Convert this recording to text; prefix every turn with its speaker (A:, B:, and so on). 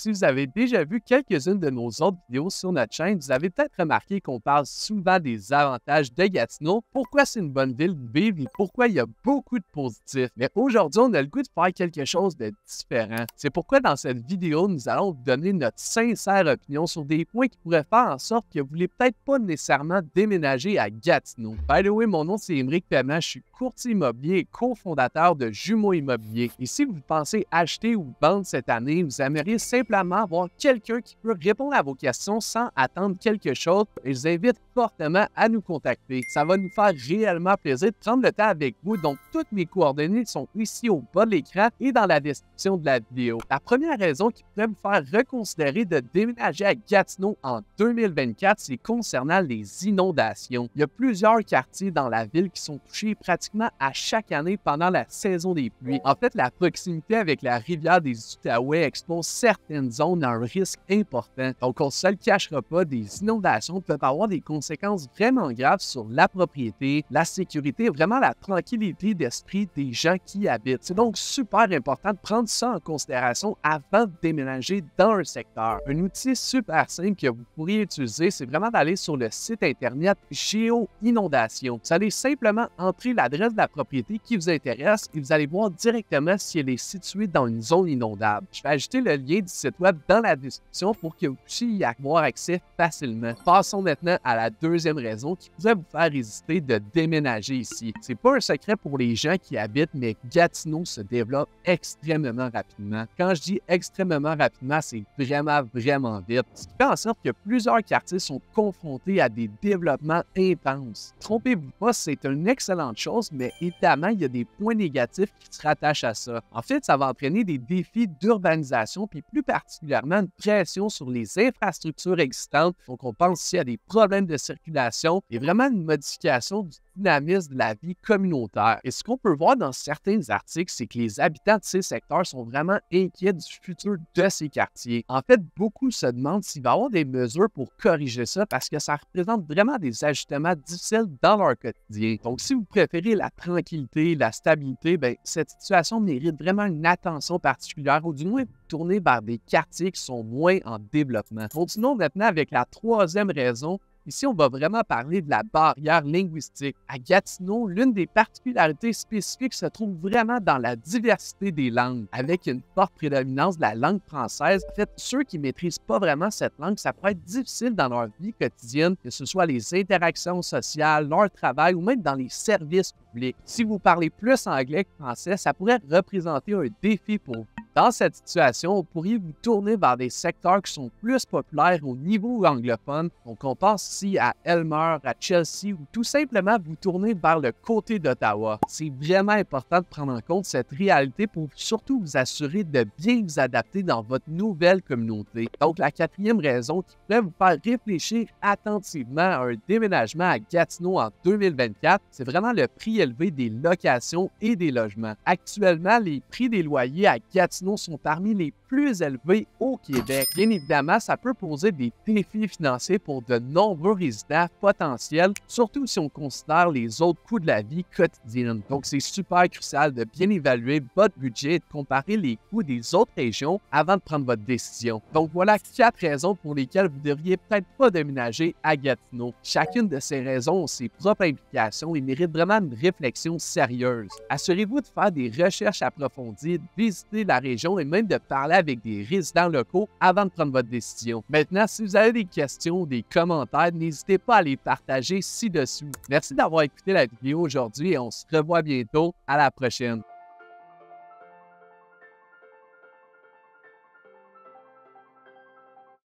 A: Si vous avez déjà vu quelques-unes de nos autres vidéos sur notre chaîne, vous avez peut-être remarqué qu'on parle souvent des avantages de Gatineau, pourquoi c'est une bonne ville de vivre et pourquoi il y a beaucoup de positifs. Mais aujourd'hui, on a le goût de faire quelque chose de différent. C'est pourquoi dans cette vidéo, nous allons vous donner notre sincère opinion sur des points qui pourraient faire en sorte que vous ne voulez peut-être pas nécessairement déménager à Gatineau. By the way, mon nom c'est Émeric Paiement, je suis courtier immobilier et cofondateur de Jumeaux Immobilier. Et si vous pensez acheter ou vendre cette année, vous aimeriez simplement avoir quelqu'un qui peut répondre à vos questions sans attendre quelque chose, je vous invite fortement à nous contacter. Ça va nous faire réellement plaisir de prendre le temps avec vous. Donc, toutes mes coordonnées sont ici au bas de l'écran et dans la description de la vidéo. La première raison qui pourrait vous faire reconsidérer de déménager à Gatineau en 2024, c'est concernant les inondations. Il y a plusieurs quartiers dans la ville qui sont touchés pratiquement à chaque année pendant la saison des pluies. En fait, la proximité avec la rivière des Outaouais expose certaines zones à un risque important. Donc, on ne se le cachera pas, des inondations peuvent avoir des conséquences vraiment graves sur la propriété, la sécurité et vraiment la tranquillité d'esprit des gens qui y habitent. C'est donc super important de prendre ça en considération avant de déménager dans un secteur. Un outil super simple que vous pourriez utiliser, c'est vraiment d'aller sur le site internet Géo-Inondation. Vous allez simplement entrer l'adresse de la propriété qui vous intéresse et vous allez voir directement si elle est située dans une zone inondable. Je vais ajouter le lien du site web dans la description pour que vous puissiez y avoir accès facilement. Passons maintenant à la deuxième raison qui pourrait vous faire hésiter de déménager ici. C'est pas un secret pour les gens qui y habitent, mais Gatineau se développe extrêmement rapidement. Quand je dis extrêmement rapidement, c'est vraiment vite. Ce qui fait en sorte que plusieurs quartiers sont confrontés à des développements intenses. Trompez-vous pas, c'est une excellente chose, mais évidemment, il y a des points négatifs qui se rattachent à ça. En fait, ça va entraîner des défis d'urbanisation, puis plus particulièrement une pression sur les infrastructures existantes. Donc, on pense ici à des problèmes de circulation et vraiment une modification du dynamisme de la vie communautaire. Et ce qu'on peut voir dans certains articles, c'est que les habitants de ces secteurs sont vraiment inquiets du futur de ces quartiers. En fait, beaucoup se demandent s'il va y avoir des mesures pour corriger ça parce que ça représente vraiment des ajustements difficiles dans leur quotidien. Donc, si vous préférez la tranquillité, la stabilité, bien, cette situation mérite vraiment une attention particulière ou du moins tourner vers des quartiers qui sont moins en développement. Continuons maintenant avec la troisième raison. Ici, on va vraiment parler de la barrière linguistique. À Gatineau, l'une des particularités spécifiques se trouve vraiment dans la diversité des langues, avec une forte prédominance de la langue française. En fait, ceux qui ne maîtrisent pas vraiment cette langue, ça pourrait être difficile dans leur vie quotidienne, que ce soit les interactions sociales, leur travail ou même dans les services publics. Si vous parlez plus anglais que français, ça pourrait représenter un défi pour vous. Dans cette situation, vous pourriez vous tourner vers des secteurs qui sont plus populaires au niveau anglophone. Donc, on pense ici à Elmer, à Chelsea ou tout simplement vous tourner vers le côté d'Ottawa. C'est vraiment important de prendre en compte cette réalité pour surtout vous assurer de bien vous adapter dans votre nouvelle communauté. Donc, la quatrième raison qui pourrait vous faire réfléchir attentivement à un déménagement à Gatineau en 2024, c'est vraiment le prix élevé des locations et des logements. Actuellement, les prix des loyers à Gatineau sont parmi les plus élevés au Québec. Bien évidemment, ça peut poser des défis financiers pour de nombreux résidents potentiels, surtout si on considère les autres coûts de la vie quotidienne. Donc, c'est super crucial de bien évaluer votre budget et de comparer les coûts des autres régions avant de prendre votre décision. Donc, voilà 4 raisons pour lesquelles vous ne devriez peut-être pas déménager à Gatineau. Chacune de ces raisons a ses propres implications et mérite vraiment une réflexion sérieuse. Assurez-vous de faire des recherches approfondies, de visiter la région et même de parler avec des résidents locaux avant de prendre votre décision. Maintenant, si vous avez des questions ou des commentaires, n'hésitez pas à les partager ci-dessous. Merci d'avoir écouté la vidéo aujourd'hui et on se revoit bientôt. À la prochaine.